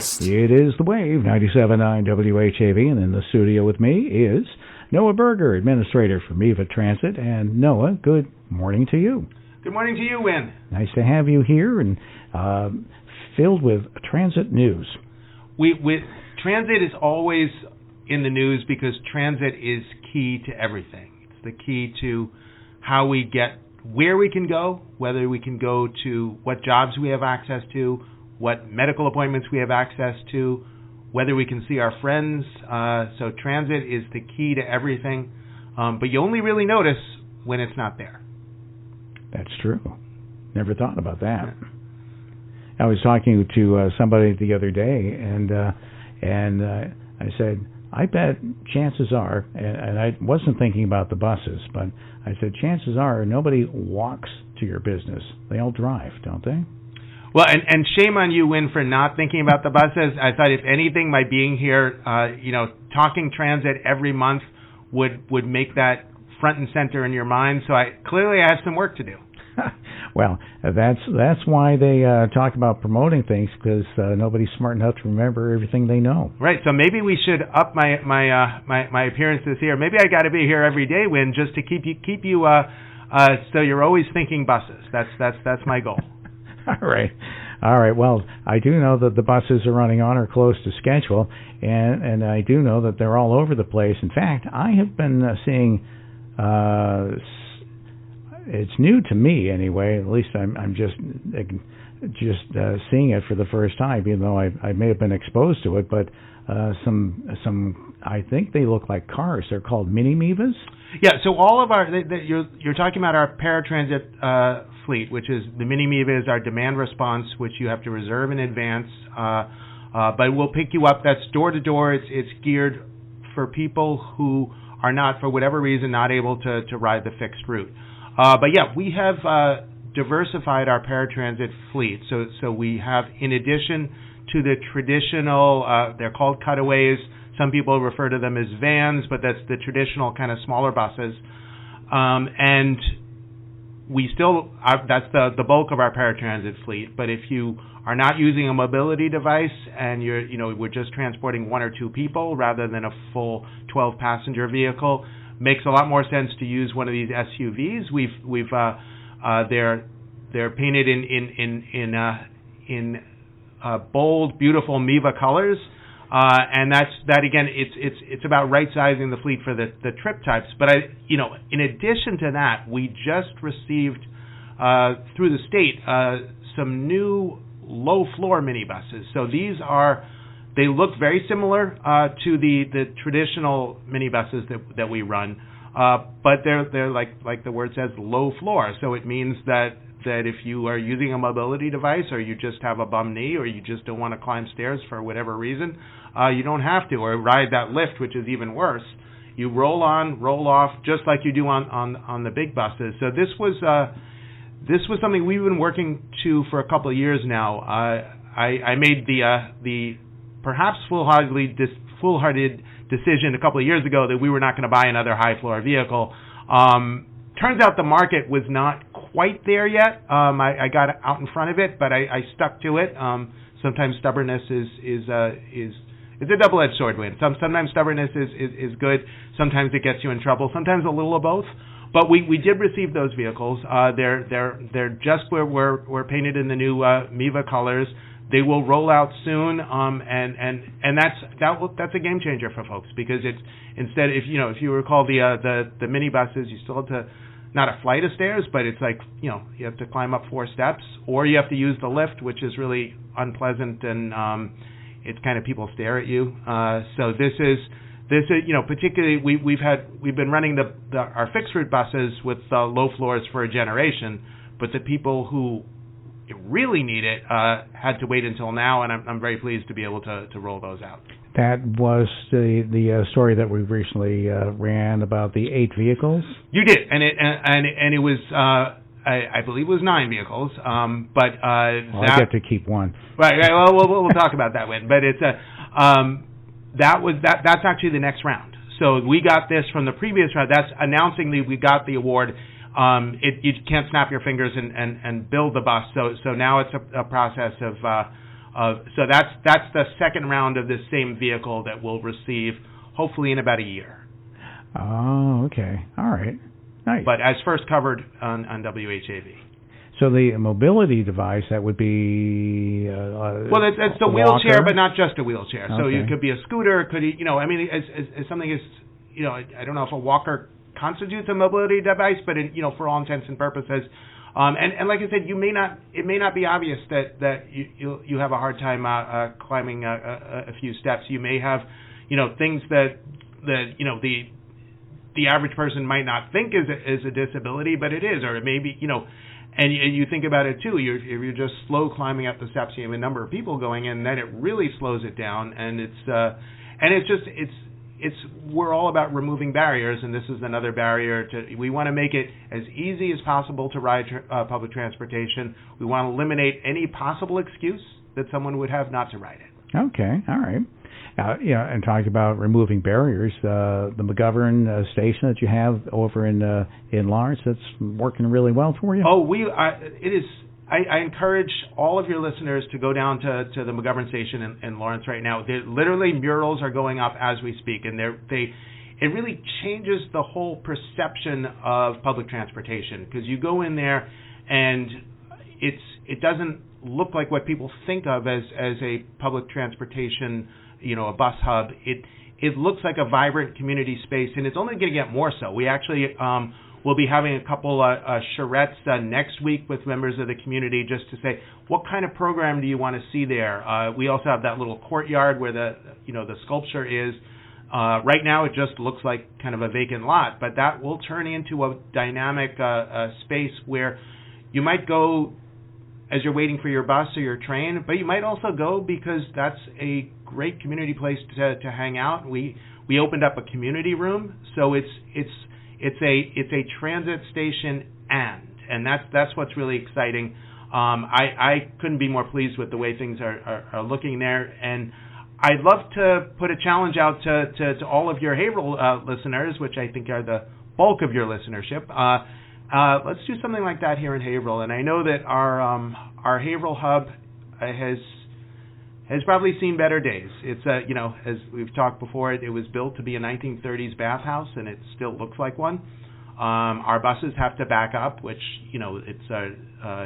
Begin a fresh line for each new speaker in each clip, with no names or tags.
West.
It is the Wave, 97.9 WHAV, and in the studio with me is Noah Berger, Administrator for MeVA Transit. And Noah, good morning to you.
Good morning to you, Win.
Nice to have you here and filled with transit news.
Transit is always in the news because transit is key to everything. It's the key to how we get where we can go, whether we can go to what jobs we have access to, what medical appointments we have access to, whether we can see our friends. So transit is the key to everything, but you only really notice when it's not there.
That's true. Never thought about that. I was talking to somebody the other day, and I said, I bet chances are, and I wasn't thinking about the buses, but I said chances are nobody walks to your business. They all drive, don't they?
Well, and shame on you, Win, for not thinking about the buses. I thought, if anything, my being here, talking transit every month would make that front and center in your mind. So clearly I have some work to do.
Well, that's why they talk about promoting things, because nobody's smart enough to remember everything they know.
Right. So maybe we should up my appearances here. Maybe I got to be here every day, Win, just to keep you so you're always thinking buses. That's my goal.
All right. Well, I do know that the buses are running on or close to schedule, and I do know that they're all over the place. In fact, I have been seeing. It's new to me anyway. At least I'm just seeing it for the first time, even though I may have been exposed to it. But some I think they look like cars. They're called mini MeVAs.
Yeah. So all of our you're talking about our paratransit fleet, which is the mini MeVA is our demand response, which you have to reserve in advance. But we'll pick you up. That's door to door. It's geared for people who are not, for whatever reason, not able to ride the fixed route. But yeah, we have diversified our paratransit fleet. So we have, in addition to the traditional, they're called cutaways. Some people refer to them as vans, but that's the traditional kind of smaller buses. And we still, that's the bulk of our paratransit fleet. But if you are not using a mobility device and we're just transporting one or two people rather than a full 12-passenger vehicle, makes a lot more sense to use one of these SUVs. They're painted in bold, beautiful MeVA colors, and that again. It's about right sizing the fleet for the trip types. But in addition to that, we just received through the state some new low floor minibuses. So they look very similar to the traditional minibuses that we run, but they're like the word says, low floor. So it means that if you are using a mobility device, or you just have a bum knee, or you just don't want to climb stairs for whatever reason, you don't have to, or ride that lift, which is even worse. You roll on, roll off, just like you do on the big buses. So this was something we've been working to for a couple of years now. I made the perhaps foolhardy decision a couple of years ago that we were not going to buy another high-floor vehicle. Turns out the market was not quite there yet. I got out in front of it, but I stuck to it. Sometimes stubbornness is a double-edged sword, Win. Sometimes stubbornness is good. Sometimes it gets you in trouble. Sometimes a little of both. But we did receive those vehicles. They're just we're painted in the new MeVA colors. They will roll out soon, and that's a game changer for folks, because it's instead, if you recall the minibuses, you still have to, not a flight of stairs, but it's like you have to climb up 4 steps, or you have to use the lift, which is really unpleasant, and it's kind of people stare at you. So this is particularly we've been running our fixed route buses with low floors for a generation, but the people who really need it had to wait until now, and I'm very pleased to be able to roll those out.
That was the story that we recently ran about the 8 vehicles. You
did, and it was I believe it was 9 vehicles, but
I get to keep one.
Right. Well, we'll talk about that one, but it's that's actually the next round. So we got this from the previous round. That's announcing that we got the award. You can't snap your fingers and build the bus. So now it's a process of So that's the second round of this same vehicle that we'll receive hopefully in about a year.
Oh, okay. All right. Nice.
But as first covered on WHAV.
So the mobility device, that would be
well, it's a wheelchair,
walker?
but not just a wheelchair. So
Okay.
it could be a scooter. It could, I mean, as something as, I don't know if a walker constitutes a mobility device, but for all intents and purposes, and like I said, it may not be obvious that you have a hard time climbing a few steps. You may have, things that the average person might not think is a disability, but it is, or it may be, and you think about it too. If you're just slow climbing up the steps, you have a number of people going in, then it really slows it down, and we're all about removing barriers, and this is another barrier. We want to make it as easy as possible to ride public transportation. We want to eliminate any possible excuse that someone would have not to ride it.
Okay, all right. And talking about removing barriers, the McGovern station that you have over in Lawrence, that's working really well for you?
Oh, it is. I encourage all of your listeners to go down to the McGovern station in Lawrence right now. Literally, murals are going up as we speak, and it really changes the whole perception of public transportation, because you go in there and it doesn't look like what people think of as a public transportation, a bus hub. It looks like a vibrant community space, and it's only going to get more so. We actually we'll be having a couple charrettes next week with members of the community, just to say, what kind of program do you want to see there? We also have that little courtyard where the sculpture is. Right now it just looks like kind of a vacant lot, but that will turn into a dynamic space where you might go as you're waiting for your bus or your train, but you might also go because that's a great community place to hang out. We opened up a community room, so it's a transit station, and that's what's really exciting. I couldn't be more pleased with the way things are looking there, and I'd love to put a challenge out to all of your Haverhill listeners, which I think are the bulk of your listenership. Let's do something like that here in Haverhill, and I know that our Haverhill hub has probably seen better days. It's as we've talked before, it was built to be a 1930s bathhouse, and it still looks like one. Our buses have to back up, which it's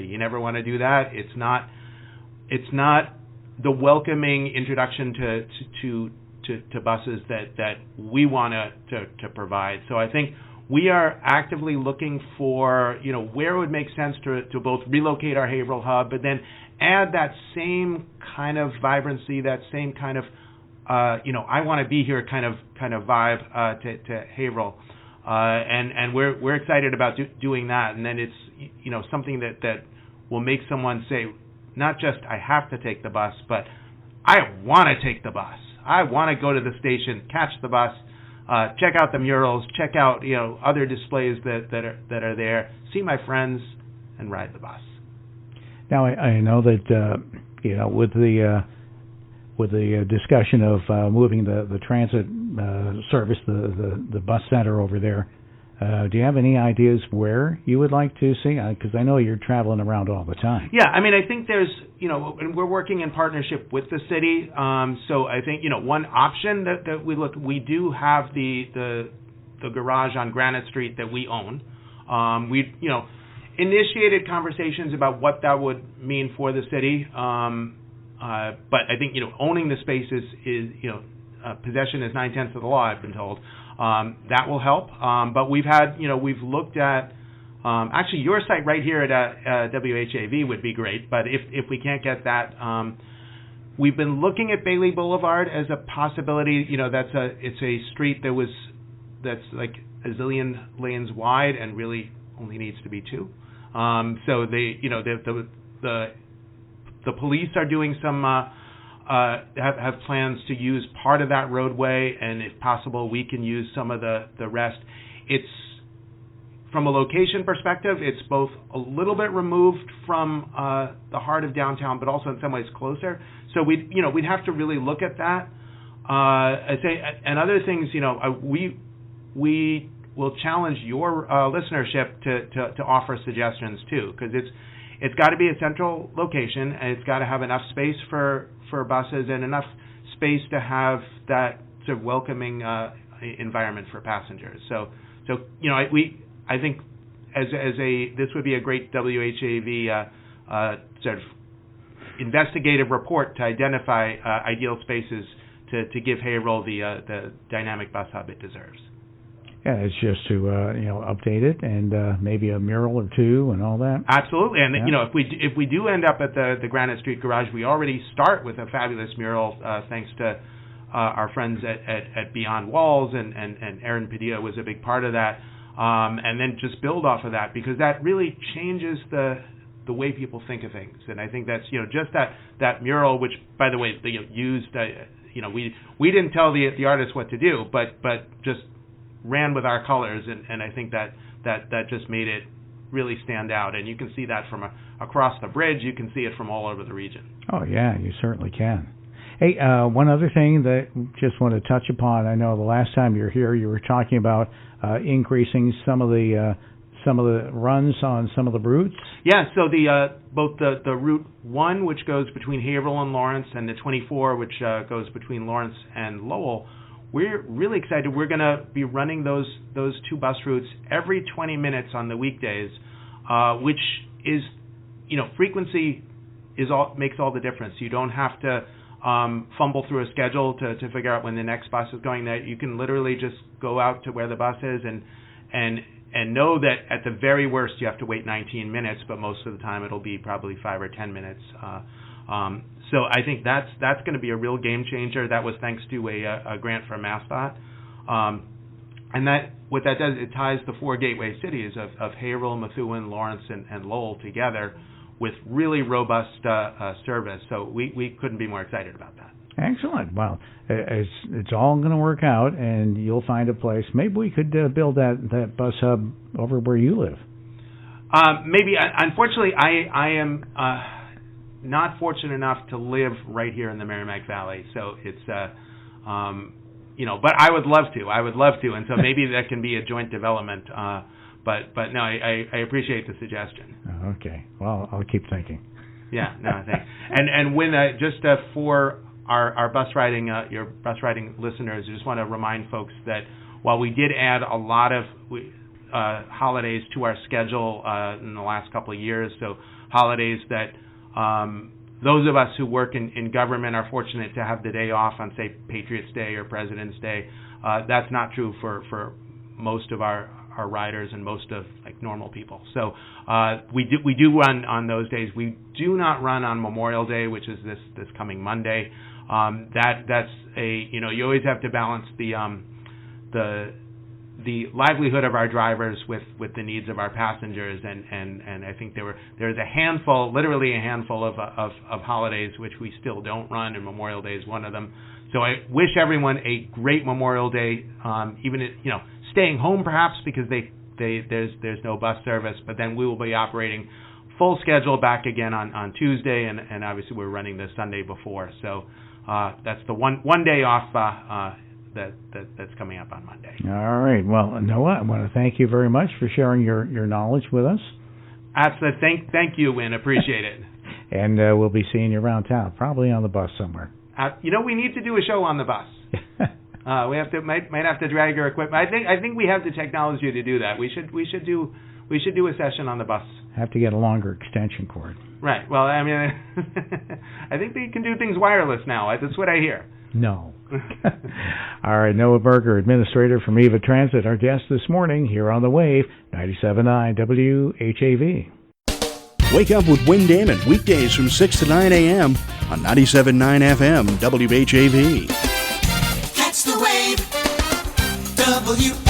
you never want to do that. It's not the welcoming introduction to buses that we want to provide. So I think we are actively looking for where it would make sense to both relocate our Haverhill hub, but then add that same kind of vibrancy, that same kind of I want to be here kind of vibe to Haverhill, and we're excited about doing that. And then it's something that will make someone say, not just I have to take the bus, but I want to take the bus. I want to go to the station, catch the bus, check out the murals, check out other displays that are there, see my friends, and ride the bus.
Now I know that with the discussion of moving the transit service, the bus center over there, do you have any ideas where you would like to see? Because I know you're traveling around all the time.
Yeah, I mean, I think there's, and we're working in partnership with the city. So I think, one option that we do have the garage on Granite Street that we own. We, initiated conversations about what that would mean for the city. But I think, owning the space is possession is 9/10 of the law, I've been told. That will help. But we've looked at, actually your site right here at WHAV would be great, but if we can't get that, we've been looking at Bailey Boulevard as a possibility. It's a street that's like a zillion lanes wide and really only needs to be two. So the police are doing some have plans to use part of that roadway, and if possible, we can use some of the rest. It's, from a location perspective, it's both a little bit removed from the heart of downtown, but also in some ways closer. So we'd have to really look at that. I'd say, and other things, we will challenge your listenership to offer suggestions too, because it's got to be a central location, and it's got to have enough space for buses and enough space to have that sort of welcoming environment for passengers. So I think this would be a great WHAV sort of investigative report to identify ideal spaces to give Haverhill the dynamic bus hub it deserves.
Yeah, it's just to update it and maybe a mural or two and all that.
Absolutely, and if we do end up at the Granite Street Garage, we already start with a fabulous mural thanks to our friends at Beyond Walls, and Aaron Padilla was a big part of that, and then just build off of that, because that really changes the way people think of things. And I think that's just that mural, which by the way used we didn't tell the artist what to do, but just ran with our colors, and I think that just made it really stand out. And you can see that from across the bridge. You can see it from all over the region. Oh yeah, you certainly can. Hey, one other thing that just want to touch upon. I know the last time you were here, you were talking about increasing some of the runs on some of the routes. Yeah, so both the Route 1, which goes between Haverhill and Lawrence, and the 24, which goes between Lawrence and Lowell, we're really excited. We're going to be running those two bus routes every 20 minutes on the weekdays, which is, frequency makes all the difference. You don't have to fumble through a schedule to figure out when the next bus is going. That you can literally just go out to where the bus is and know that at the very worst you have to wait 19 minutes, but most of the time it'll be probably 5 or 10 minutes. So I think that's going to be a real game changer. That was thanks to a grant from MassDOT. And what that does, it ties the four gateway cities of Haverhill, Methuen, Lawrence, and Lowell together with really robust service. So we couldn't be more excited about that. Excellent. Well, it's all going to work out, and you'll find a place. Maybe we could build that bus hub over where you live. Maybe. Unfortunately, I am not fortunate enough to live right here in the Merrimack Valley. So it's, but I would love to. And so maybe that can be a joint development. But no, I appreciate the suggestion. Okay. Well, I'll keep thinking. Yeah. No, thanks. And when just for our bus riding, your bus riding listeners, I just want to remind folks that while we did add a lot of holidays to our schedule in the last couple of years, so holidays that those of us who work in government are fortunate to have the day off on, say, Patriots Day or President's Day. That's not true for most of our riders and most of normal people. So we do run on those days. We do not run on Memorial Day, which is this coming Monday. That's you always have to balance the livelihood of our drivers with the needs of our passengers, and I think there's literally a handful of holidays which we still don't run, and Memorial Day is one of them. So I wish everyone a great Memorial Day, even staying home perhaps because there's no bus service, but then we will be operating full schedule back again on Tuesday, and obviously we're running the Sunday before. So that's the one day off that's coming up on Monday. All right. Well, Noah, I want to thank you very much for sharing your knowledge with us. Absolutely. Thank you, Wynn. Appreciate it. And we'll be seeing you around town, probably on the bus somewhere. We need to do a show on the bus. We might have to drag your equipment. I think we have the technology to do that. We should do a session on the bus. Have to get a longer extension cord. Right. Well, I mean, I think they can do things wireless now. That's what I hear. No. All right, Noah Berger, Administrator for MeVA Transit, our guest this morning here on the Wave, 97.9 WHAV.
Wake up with Wynn Damon, weekdays from 6 to 9 a.m. on 97.9 FM WHAV.
Catch the Wave, WHAV.